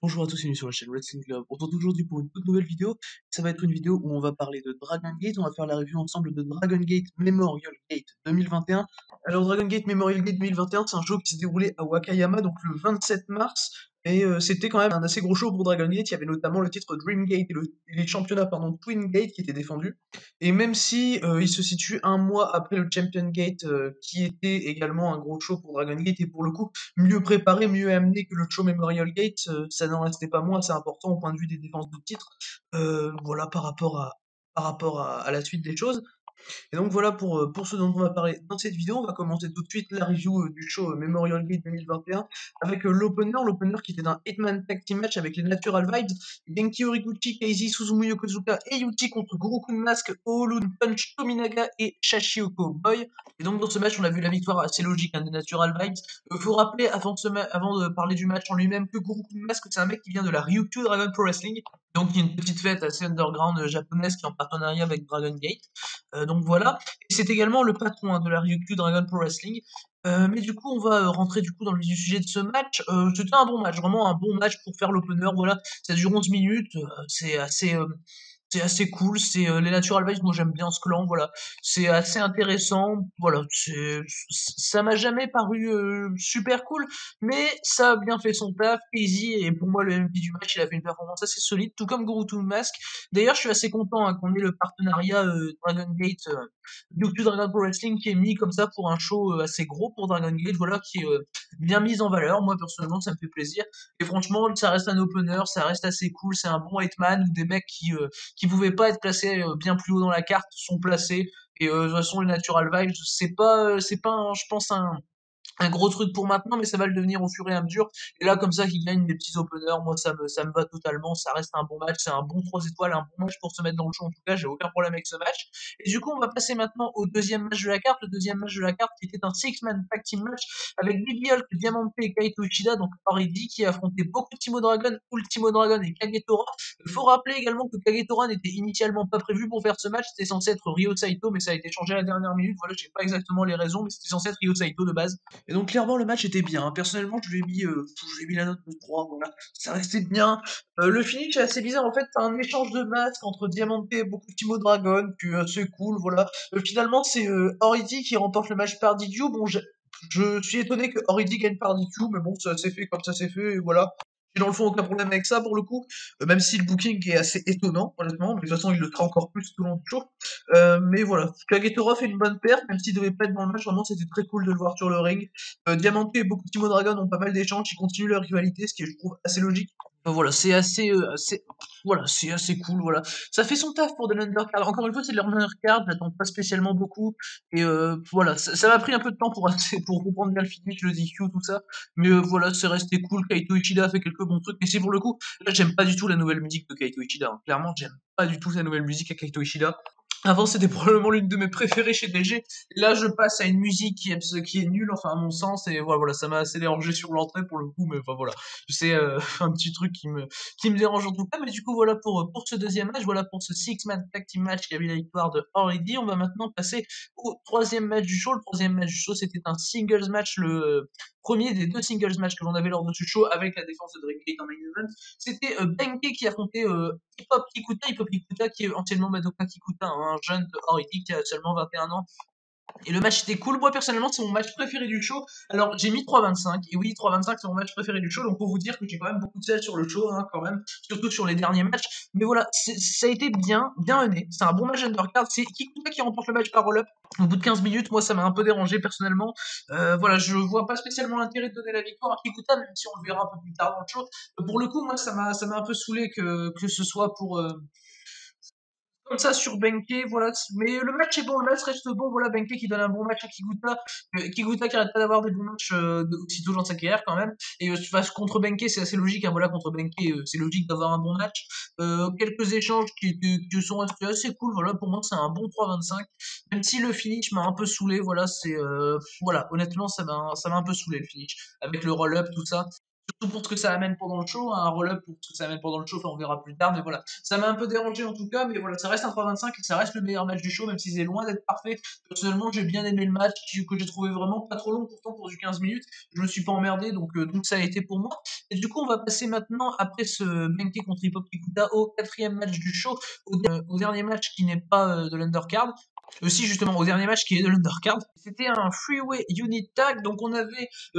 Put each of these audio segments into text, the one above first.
Bonjour à tous et bienvenue sur la chaîne Wrestling Club. On se retrouve aujourd'hui pour une toute nouvelle vidéo. Ça va être une vidéo où on va parler de Dragon Gate. On va faire la review ensemble de Dragon Gate Memorial Gate 2021. Alors Dragon Gate Memorial Gate 2021, c'est un show qui s'est déroulé à Wakayama, donc le 27 mars. Et c'était quand même un assez gros show pour Dragon Gate. Il y avait notamment le titre Dream Gate et les championnats pardon, Twin Gate qui étaient défendus. Et même si il se situe un mois après le Champion Gate, qui était également un gros show pour Dragon Gate, et pour le coup mieux préparé, mieux amené que le show Memorial Gate, ça n'en restait pas moins assez important au point de vue des défenses de titre. Voilà par rapport à la suite des choses. Et donc voilà pour ce dont on va parler dans cette vidéo. On va commencer tout de suite la review du show Memorial Gate 2021 avec l'opener qui était un Hitman Tag Team Match avec les Natural Vibes, Genki Horiguchi, Keizi, Suzumu Yokozuka et Yuji contre Gurukun Mask, Oolun Punch, Tominaga et Shashioko Boy. Et donc dans ce match, on a vu la victoire assez logique des Natural Vibes. Faut rappeler avant de parler du match en lui-même que Gurukun Mask, c'est un mec qui vient de la Ryukyu Dragon Pro Wrestling, donc il y a une petite fête assez underground japonaise qui est en partenariat avec Dragon Gate. Donc voilà, et c'est également le patron de la Ryukyu Dragon Pro Wrestling. Mais du coup, on va rentrer du coup dans le vif du sujet de ce match. C'était un bon match, vraiment un bon match pour faire l'opener. Voilà, ça dure 11 minutes, c'est assez cool. C'est les Natural Vibes, moi j'aime bien ce clan. Voilà, c'est assez intéressant. Voilà, ça m'a jamais paru super cool, mais ça a bien fait son taf. Easy et pour moi le MVP du match, il a fait une performance assez solide, tout comme Guru Mask. D'ailleurs, je suis assez content qu'on ait le partenariat Dragon Gate, YouTube Dragon Pro Wrestling qui est mis comme ça pour un show assez gros pour Dragon Gate, voilà, qui est bien mis en valeur. Moi, personnellement, ça me fait plaisir. Et franchement, ça reste un opener, ça reste assez cool. C'est un bon hitman où des mecs qui pouvaient pas être placés bien plus haut dans la carte sont placés. Et de toute façon, les Natural Vibes, je pense, un gros truc pour maintenant, mais ça va le devenir au fur et à mesure. Et là, comme ça, qu'il gagne des petits openers, moi, ça me va totalement. Ça reste un bon match, c'est un bon 3 étoiles, un bon match pour se mettre dans le show. En tout cas, j'ai aucun problème avec ce match. Et du coup, on va passer maintenant au deuxième match de la carte. Le deuxième match de la carte qui était un six-man tag team match avec Big Hulk, Diamante et Kaito Ishida, donc Oridi qui affrontait beaucoup de Timo Dragon, Ultimo Dragon et Kagetora. Il faut rappeler également que Kagetora n'était initialement pas prévu pour faire ce match. C'était censé être Ryo Saito, mais ça a été changé à la dernière minute. Voilà, je sais pas exactement les raisons, mais c'était censé être Ryo Saito de base. Et donc clairement le match était bien. Personnellement, je lui ai mis la note de 3. Voilà, ça restait bien. Le finish est assez bizarre. En fait, t'as un échange de masques entre Diamante et beaucoup de Timo Dragon, puis c'est cool. Voilà. Finalement, c'est Oridi qui remporte le match par DQ. Bon, je suis étonné que Oridi gagne par DQ, mais bon, ça s'est fait comme ça s'est fait. Et voilà. J'ai dans le fond aucun problème avec ça pour le coup, même si le booking est assez étonnant, honnêtement, mais de toute façon il le sera encore plus tout au long du show. Mais voilà, Kagetora fait une bonne perte, même s'il devait pas être dans le match, vraiment c'était très cool de le voir sur le ring. Diamante et beaucoup de Timo Dragon ont pas mal d'échanges, ils continuent leur rivalité, ce qui est, je trouve, assez logique. Voilà, voilà, c'est assez cool, voilà. Ça fait son taf pour de l'undercard. Encore une fois, c'est de l'undercard, j'attends pas spécialement beaucoup. Et voilà, ça m'a pris un peu de temps pour comprendre bien le finish, le DQ, tout ça. Mais voilà, c'est resté cool. Kaito Ichida a fait quelques bons trucs. Mais c'est pour le coup, là, j'aime pas du tout la nouvelle musique de Kaito Ichida, hein. Clairement, j'aime pas du tout sa nouvelle musique à Kaito Ishida. Avant, c'était probablement l'une de mes préférées chez DG. Là, je passe à une musique qui est nulle, enfin, à mon sens, et voilà, ça m'a assez dérangé sur l'entrée pour le coup, mais enfin, voilà. C'est un petit truc qui me dérange en tout cas, mais du coup, voilà pour ce deuxième match, voilà pour ce six-man tag team match qui a vu la victoire de Origi. On va maintenant passer au troisième match du show. Le troisième match du show, c'était un singles match, le premier des deux singles matchs que l'on avait lors de ce show avec la défense de Drake Gate en main event. C'était Benkei qui affrontait Hip Hop Kikuta qui est anciennement Madoka Kikuta, un jeune de Origi qui a seulement 21 ans. Et le match était cool. Moi, personnellement, c'est mon match préféré du show. Alors, j'ai mis 3,25. Et oui, 3,25, c'est mon match préféré du show. Donc, pour vous dire que j'ai quand même beaucoup de sel sur le show, hein, quand même. Surtout sur les derniers matchs. Mais voilà, ça a été bien mené. C'est un bon match undercard. C'est Kikuta qui remporte le match par roll-up. Au bout de 15 minutes, moi, ça m'a un peu dérangé, personnellement. Voilà, je vois pas spécialement l'intérêt de donner la victoire à Kikuta, même si on le verra un peu plus tard dans le show. Pour le coup, moi, ça m'a un peu saoulé que ce soit pour, comme ça sur Benke, voilà. Mais le match est bon, le match reste bon. Voilà, Benke qui donne un bon match à Kiguta. Kiguta qui arrête pas d'avoir des bons matchs aussitôt dans sa carrière quand même. Et face contre Benke, c'est assez logique. Hein, voilà, contre Benke, c'est logique d'avoir un bon match. Quelques échanges qui sont restés assez cool. Voilà, pour moi, c'est un bon 3,25. Même si le finish m'a un peu saoulé. Voilà, voilà. Honnêtement, ça m'a un peu saoulé le finish avec le roll-up, tout ça. surtout pour ce que ça amène pendant le show, hein, un roll-up pour ce que ça amène pendant le show, enfin on verra plus tard, mais voilà. Ça m'a un peu dérangé en tout cas, mais voilà, ça reste un 3,25 et ça reste le meilleur match du show, même si c'est loin d'être parfait. Personnellement, j'ai bien aimé le match, que j'ai trouvé vraiment pas trop long, pourtant pour du 15 minutes, je me suis pas emmerdé, donc ça a été pour moi. Et du coup, on va passer maintenant, après ce Benkei contre Hip Hop Kikuta, au quatrième match du show, au dernier match qui n'est pas de l'undercard. Aussi justement au dernier match qui est de l'undercard. C'était un freeway unit tag, donc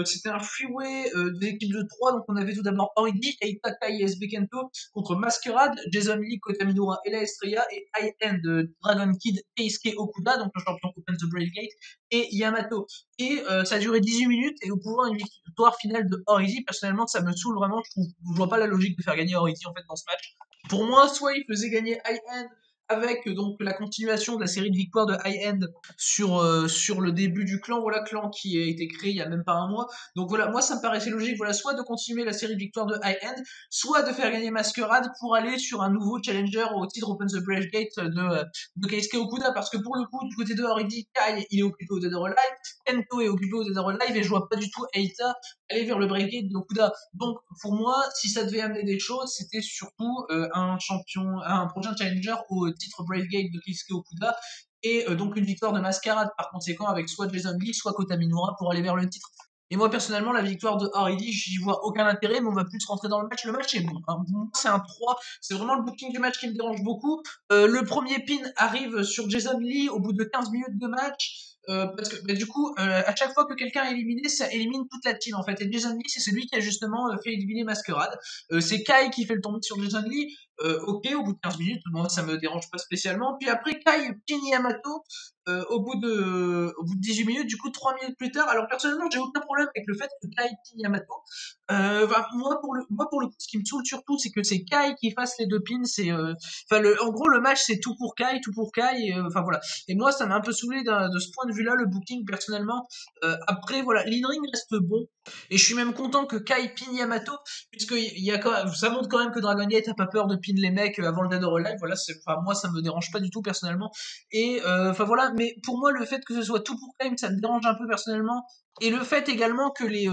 c'était un freeway de l'équipe de 3, donc on avait tout d'abord Origi, Eita Kai et SB Kento contre Masquerade, Jason Lee, Kota Minoura, Ella Estrella et High-End Dragon Kid, Keisuke Okuda, donc le champion Open the Brave Gate, et Yamato. Et ça a duré 18 minutes et au pouvoir une victoire finale de Origi. Personnellement, ça me saoule vraiment, je vois pas la logique de faire gagner Origi en fait dans ce match. Pour moi, soit il faisait gagner High-End avec donc la continuation de la série de victoires de High End sur le début du clan, voilà, clan qui a été créé il y a même pas un mois. Donc voilà, moi ça me paraissait logique, voilà, soit de continuer la série de victoires de High End, soit de faire gagner Masquerade pour aller sur un nouveau challenger au titre Open the Brave Gate de Keisuke Okuda, parce que pour le coup, du côté de Origi, Kai il est occupé au Dead or Alive, Kento est occupé au Dead or Alive et je vois pas du tout Eita aller vers le Brave Gate d'Okuda. Donc pour moi, si ça devait amener des choses, c'était surtout un prochain challenger au titre Brave Gate de Keisuke Okuda et donc une victoire de Masquerade par conséquent avec soit Jason Lee, soit Kota Minoura pour aller vers le titre. Et moi personnellement, la victoire de Hardy, j'y vois aucun intérêt, mais on va plus rentrer dans le match. Le match est bon, hein. Pour moi, c'est un 3. C'est vraiment le booking du match qui me dérange beaucoup. Le premier pin arrive sur Jason Lee au bout de 15 minutes de match. Parce que du coup, à chaque fois que quelqu'un est éliminé, ça élimine toute la team en fait. Et Jason Lee, c'est celui qui a justement fait éliminer Masquerade. C'est Kai qui fait le tomber sur Jason Lee. Ok, au bout de 15 minutes, moi ça me dérange pas spécialement. Puis après, Kai pin Yamato au bout de 18 minutes, du coup 3 minutes plus tard. Alors personnellement, j'ai aucun problème avec le fait que Kai pin Yamato. Moi pour le coup, ce qui me saoule surtout, c'est que c'est Kai qui fasse les deux pins. En gros, le match c'est tout pour Kai, tout pour Kai. Enfin voilà. Et moi, ça m'a un peu saoulé de ce point de vue-là, le booking personnellement. Après, voilà, l'in-ring reste bon. Et je suis même content que Kai pin Yamato, puisque ça montre quand même que Dragon Gate a pas peur de pin les mecs avant le Dead or Alive. Voilà, moi ça me dérange pas du tout personnellement. Et voilà, mais pour moi le fait que ce soit tout pour Kai, ça me dérange un peu personnellement. Et le fait également que les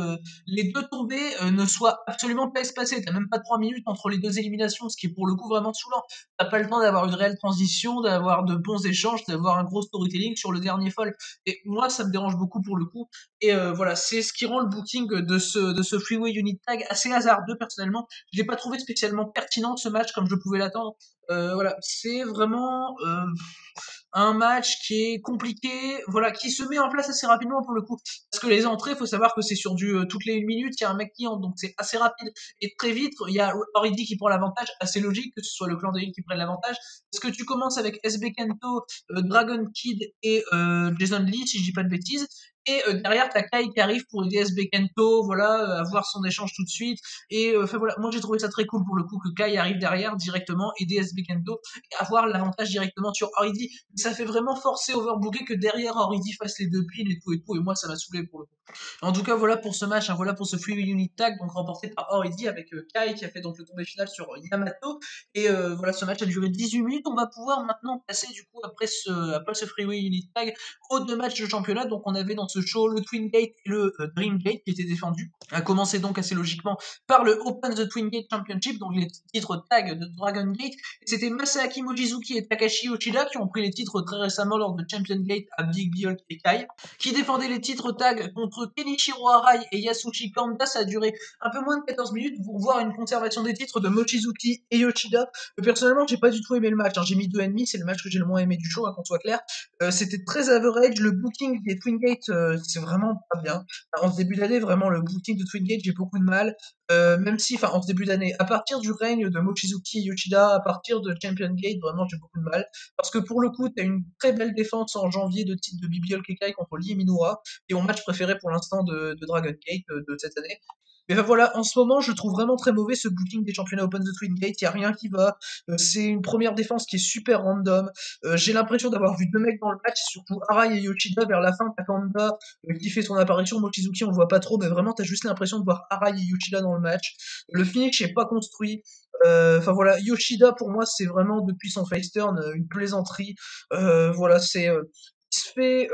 deux tombées ne soient absolument pas espacées. T'as même pas 3 minutes entre les deux éliminations, ce qui est pour le coup vraiment saoulant. T'as pas le temps d'avoir une réelle transition, d'avoir de bons échanges, d'avoir un gros storytelling sur le dernier fall. Et moi, ça me dérange beaucoup pour le coup. Et voilà, c'est ce qui rend le booking de ce Freeway Unit Tag assez hasardeux personnellement. Je l'ai pas trouvé spécialement pertinent ce match comme je pouvais l'attendre. Voilà, c'est vraiment un match qui est compliqué, voilà, qui se met en place assez rapidement pour le coup. Parce que les entrées, faut savoir que c'est sur toutes les 1 minute, il y a un mec qui entre, donc c'est assez rapide et très vite. Il y a Oridi qui prend l'avantage, assez logique que ce soit le clan de Hill qui prenne l'avantage. Parce que tu commences avec SB Kento, Dragon Kid et Jason Lee, si je dis pas de bêtises. Et derrière, t'as Kai qui arrive pour aider SB Kento, voilà, avoir son échange tout de suite. Et enfin voilà, moi j'ai trouvé ça très cool pour le coup que Kai arrive derrière directement, aider SB Kento et avoir l'avantage directement sur Oridi. Ça fait vraiment forcer overbooker que derrière Oridi fasse les deux piles et tout, et moi ça m'a saoulé pour le coup. En tout cas, voilà pour ce match, hein, voilà pour ce Free Unit Tag, donc remporté par Oridi avec Kai qui a fait donc le tombé final sur Yamato. Et voilà, ce match a duré 18 minutes. On va pouvoir maintenant passer du coup après ce Freeway Unit Tag aux deux matchs de championnat. Donc on avait dans ce show le Twin Gate et le Dream Gate qui étaient défendus. A commencé donc assez logiquement par le Open the Twin Gate Championship, donc les titres tag de Dragon Gate. C'était Masaaki Mochizuki et Takashi Yoshida qui ont pris les titres très récemment lors de Champion Gate à Big Hulk et Kai, qui défendaient les titres tag contre Kenichiro Arai et Yasushi Kanda. Ça a duré un peu moins de 14 minutes pour voir une conservation des titres de Mochizuki et Yoshida. Personnellement, j'ai pas du tout aimé le match, hein. J'ai mis 2,5, c'est le match que j'ai le moins aimé du show, hein, qu'on soit clair. C'était très average, le booking des Twin Gate, c'est vraiment pas bien. En ce début d'année, vraiment, le booking de Twin Gate, j'ai beaucoup de mal. Même si, enfin, en ce début d'année, à partir du règne de Mochizuki Yoshida, à partir de Champion Gate, vraiment, j'ai beaucoup de mal. Parce que pour le coup, t'as une très belle défense en janvier de titre de BBL Kekai contre Lee Minura, qui est mon match préféré pour l'instant de Dragon Gate de cette année. Mais ben voilà, en ce moment, je trouve vraiment très mauvais ce booking des championnats Open the Twin Gate. Il y a rien qui va. C'est une première défense qui est super random. J'ai l'impression d'avoir vu deux mecs dans le match, surtout Arai et Yoshida vers la fin. T'as Kanda qui fait son apparition. Mochizuki, on le voit pas trop, mais vraiment, t'as juste l'impression de voir Arai et Yoshida dans le match. Le finish est pas construit. Enfin voilà, Yoshida pour moi, c'est vraiment depuis son face turn une plaisanterie. Voilà, il se fait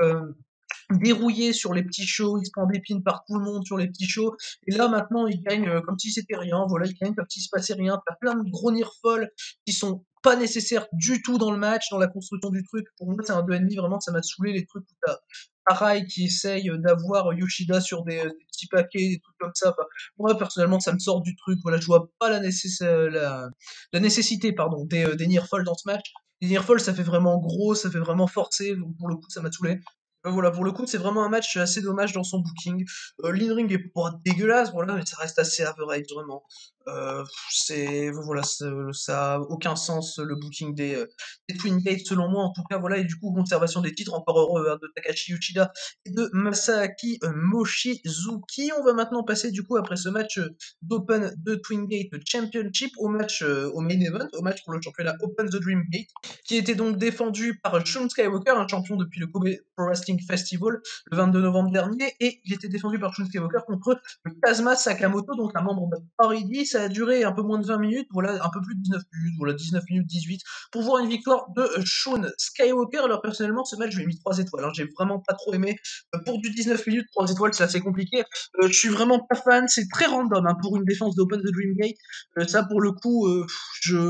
dérouillé sur les petits shows, il se prend des pins par tout le monde sur les petits shows, et là maintenant il gagne comme si c'était rien, voilà, il gagne comme si se passait rien, t'as plein de gros near fall qui sont pas nécessaires du tout dans le match, dans la construction du truc, pour moi c'est un 2,5, vraiment ça m'a saoulé les trucs où t'as Arai qui essaye d'avoir Yoshida sur des petits paquets, des trucs comme ça, enfin, moi personnellement ça me sort du truc, voilà, je vois pas la nécessité pardon, des near fall dans ce match, les near fall ça fait vraiment gros, ça fait vraiment forcé, donc pour le coup ça m'a saoulé. Voilà, pour le coup, c'est vraiment un match assez dommage dans son booking. L'in-ring est pas dégueulasse, voilà, mais ça reste assez average, vraiment. Voilà, ça a aucun sens, le booking des Twin Gates, selon moi, en tout cas, voilà, et du coup, conservation des titres, encore heureux, hein, de Takashi Uchida et de Masaaki Mochizuki. On va maintenant passer, du coup, après ce match d'Open de Twin Gate Championship, au main event, au match pour le championnat Open the Dream Gate, qui était donc défendu par Shun Skywalker, un champion depuis le Kobe Pro Wrestling Festival le 22 novembre dernier, et il était défendu par Shun Skywalker contre Kazuma Sakamoto, donc un membre de Parody. Ça a duré un peu moins de 20 minutes, voilà, un peu plus de 19 minutes, voilà, 19 minutes 18, pour voir une victoire de Shun Skywalker. Alors personnellement, ce match, je lui ai mis 3 étoiles, hein, j'ai vraiment pas trop aimé. Pour du 19 minutes, 3 étoiles, c'est assez compliqué. Je suis vraiment pas fan, c'est très random hein, pour une défense d'Open the Dream Gate. Ça, pour le coup,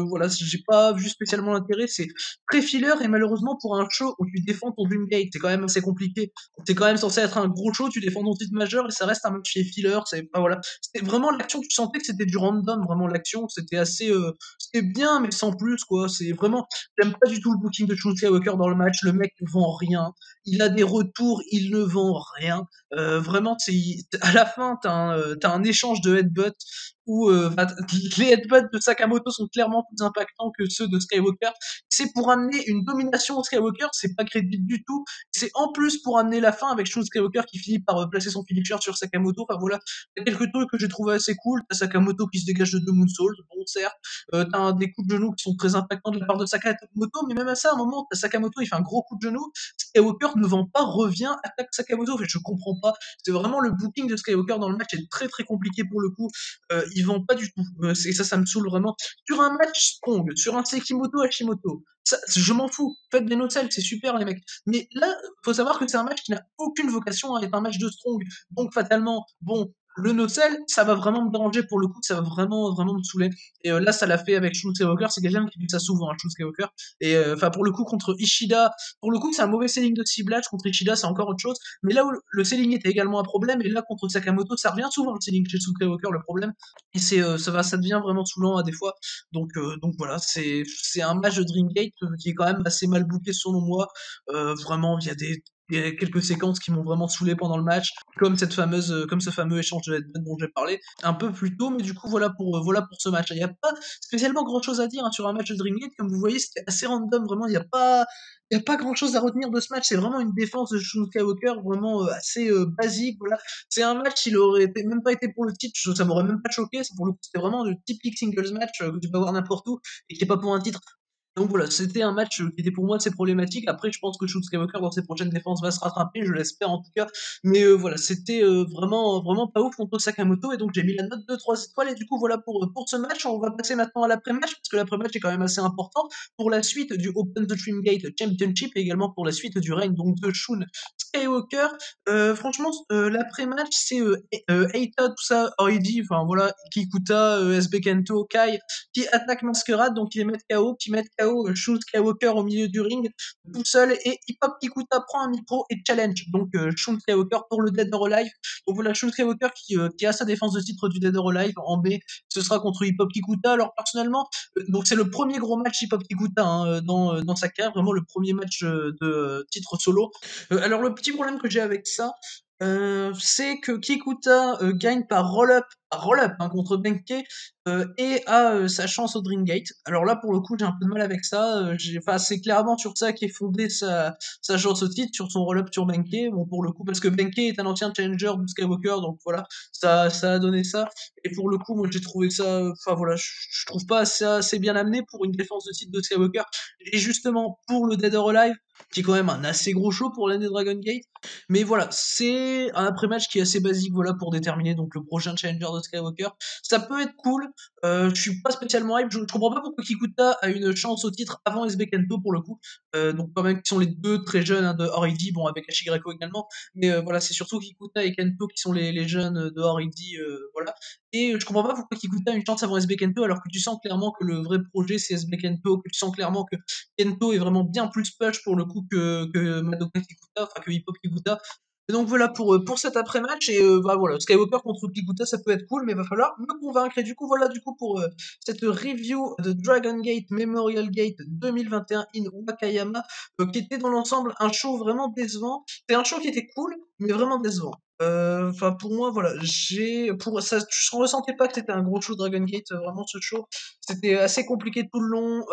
voilà, j'ai pas vu spécialement l'intérêt, c'est très filler, et malheureusement pour un show où tu défends ton Dream Gate, c'est quand même assez compliqué. C'est quand même censé être un gros show, tu défends ton titre majeur et ça reste un match qui est filler. C'est pas voilà, c'était vraiment l'action, tu sentais que c'était du random, vraiment l'action, c'était assez, c'était bien mais sans plus quoi. C'est vraiment, j'aime pas du tout le booking de Shun Skywalker dans le match. Le mec ne vend rien, il a des retours, il ne vend rien. Vraiment, à la fin, t'as un échange de headbutt où les headbutts de Sakamoto sont clairement plus impactants que ceux de Skywalker. C'est pour amener une domination au Skywalker, c'est pas crédible du tout. C'est en plus pour amener la fin avec Shun Skywalker qui finit par placer son finisher sur Sakamoto. Enfin voilà, il y a quelques trucs que j'ai trouvé assez cool. T'as Sakamoto qui se dégage de deux moonsaults, bon certes. Des coups de genoux qui sont très impactants de la part de Sakamoto, mais même à ça, à un moment, t'as Sakamoto, il fait un gros coup de genou. Skywalker ne vend pas, revient, attaque Sakamoto. En fait, je comprends pas. C'est vraiment le booking de Skywalker dans le match est très très compliqué pour le coup. Il vend pas du tout. Ça me saoule vraiment. Sur un match strong, sur un Sekimoto Hashimoto, ça, je m'en fous. Faites des no-sell, c'est super les mecs. Mais là, faut savoir que c'est un match qui n'a aucune vocation à être un match de strong. Donc fatalement, bon, le no-sell, ça va vraiment me déranger pour le coup, ça va vraiment, vraiment me saouler. Et là, ça l'a fait avec Shun Skywalker, c'est quelqu'un qui fait ça souvent, hein, Shun Skywalker. Et enfin, pour le coup, contre Ishida, pour le coup, c'est un mauvais selling de ciblage. Contre Ishida, c'est encore autre chose. Mais là où le selling était également un problème, et là, contre Sakamoto, ça revient souvent le selling chez Shun Skywalker, le problème. Et ça devient vraiment saoulant à des fois. Donc voilà, c'est un match de Dreamgate qui est quand même assez mal booké selon moi. Vraiment, il y a quelques séquences qui m'ont vraiment saoulé pendant le match, comme ce fameux échange de headbutt dont j'ai parlé un peu plus tôt. Mais du coup, voilà pour ce match. Il n'y a pas spécialement grand chose à dire hein, sur un match de Dreamgate. Comme vous voyez, c'était assez random. Vraiment, il y a pas grand chose à retenir de ce match. C'est vraiment une défense de Shun Skywalker vraiment assez basique. Voilà, c'est un match, s'il aurait même pas été pour le titre, ça m'aurait même pas choqué. Pour le coup, c'était vraiment le typique singles match que tu peux avoir n'importe où et qui est pas pour un titre. Donc voilà, c'était un match qui était pour moi assez problématique. Après, je pense que Shun Skywalker dans ses prochaines défenses va se rattraper, je l'espère en tout cas. Mais voilà, c'était vraiment, vraiment pas ouf contre Sakamoto, et donc j'ai mis la note de 3 étoiles. Et du coup, voilà pour ce match. On va passer maintenant à l'après-match, parce que l'après-match est quand même assez important pour la suite du Open the Dreamgate Championship et également pour la suite du règne donc de Shun Skywalker. Franchement, l'après-match, c'est Eita, tout ça, Oidi, enfin voilà, Kikuta, SB Kento, Kai, qui attaque Masquerade, donc ils les mettent KO, qui mettent KO Shun Skywalker au milieu du ring, tout seul, et Hip Hop Kikuta prend un micro et challenge, donc Shun Skywalker pour le Dead or Alive. Donc voilà, Shun Skywalker qui a sa défense de titre du Dead or Alive en B, ce sera contre Hip Hop Kikuta. Alors personnellement, donc c'est le premier gros match Hip Hop Kikuta hein, dans sa carrière, vraiment le premier match de titre solo. Alors le petit problème que j'ai avec ça, c'est que Kikuta gagne par roll-up hein, contre Benkei et a sa chance au Dream Gate. Alors là, pour le coup, j'ai un peu de mal avec ça. Enfin, c'est clairement sur ça qu'est fondée sa chance au titre, sur son roll-up sur Benkei. Bon, pour le coup, parce que Benkei est un ancien challenger de Skywalker, donc voilà, ça a donné ça. Et pour le coup, moi, j'ai trouvé ça, enfin voilà, je trouve pas ça assez bien amené pour une défense de titre de Skywalker. Et justement, pour le Dead or Alive, qui est quand même un assez gros show pour l'année Dragon Gate. Mais voilà, c'est un après-match qui est assez basique voilà, pour déterminer donc le prochain challenger de Skywalker. Ça peut être cool, je suis pas spécialement hype, je comprends pas pourquoi Kikuta a une chance au titre avant SB Kento pour le coup, donc quand même qui sont les deux très jeunes hein, de Horidi, bon avec Ashigureko également, mais voilà, c'est surtout Kikuta et Kento qui sont les jeunes de Horidi, voilà. Et je comprends pas pourquoi Kikuta a une chance avant SB Kento alors que tu sens clairement que le vrai projet c'est SB Kento, que tu sens clairement que Kento est vraiment bien plus push pour le coup que Madoka Kikuta, enfin que Hip Hop Kikuta. Et donc voilà pour cet après-match et bah voilà, Skywalker contre Kikuta ça peut être cool mais va falloir me convaincre et du coup voilà du coup pour cette review de Dragon Gate Memorial Gate 2021 in Wakayama qui était dans l'ensemble un show vraiment décevant. C'est un show qui était cool mais vraiment décevant. Enfin pour moi voilà pour ça je ressentais pas que c'était un gros show Dragon Gate vraiment ce show c'était assez compliqué tout le long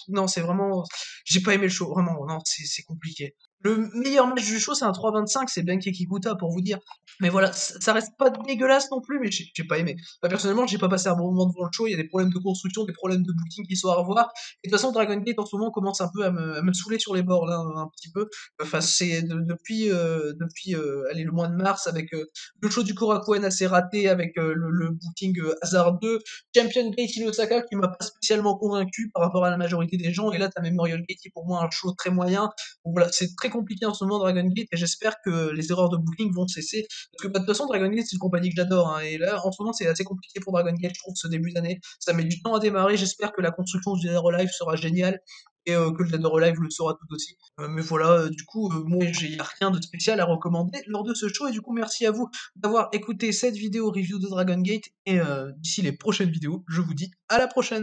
non c'est vraiment j'ai pas aimé le show vraiment non c'est compliqué. Le meilleur match du show, c'est un 3-25, c'est Benkei Kikuta pour vous dire. Mais voilà, ça reste pas dégueulasse non plus, mais j'ai pas aimé. Bah, personnellement, j'ai pas passé un bon moment devant le show, il y a des problèmes de construction, des problèmes de booking qui sont à revoir. Et de toute façon, Dragon Gate en ce moment commence un peu à me saouler sur les bords là, un petit peu. Enfin, c'est depuis allez, le mois de mars avec le show du Korakuen assez raté, avec le booking hasardeux, Champion Gate in Osaka qui m'a pas spécialement convaincu par rapport à la majorité des gens. Et là, t'as Memorial Gate qui est pour moi un show très moyen. Donc voilà, c'est très compliqué en ce moment Dragon Gate et j'espère que les erreurs de booking vont cesser. Parce que bah, de toute façon, Dragon Gate, c'est une compagnie que j'adore. Hein, et là, en ce moment, c'est assez compliqué pour Dragon Gate, je trouve, ce début d'année. Ça met du temps à démarrer. J'espère que la construction du Dead or Alive sera géniale et que le Dead or Alive le sera tout aussi. Mais voilà, du coup, moi, j'ai rien de spécial à recommander lors de ce show. Et du coup, merci à vous d'avoir écouté cette vidéo review de Dragon Gate. Et d'ici les prochaines vidéos, je vous dis à la prochaine!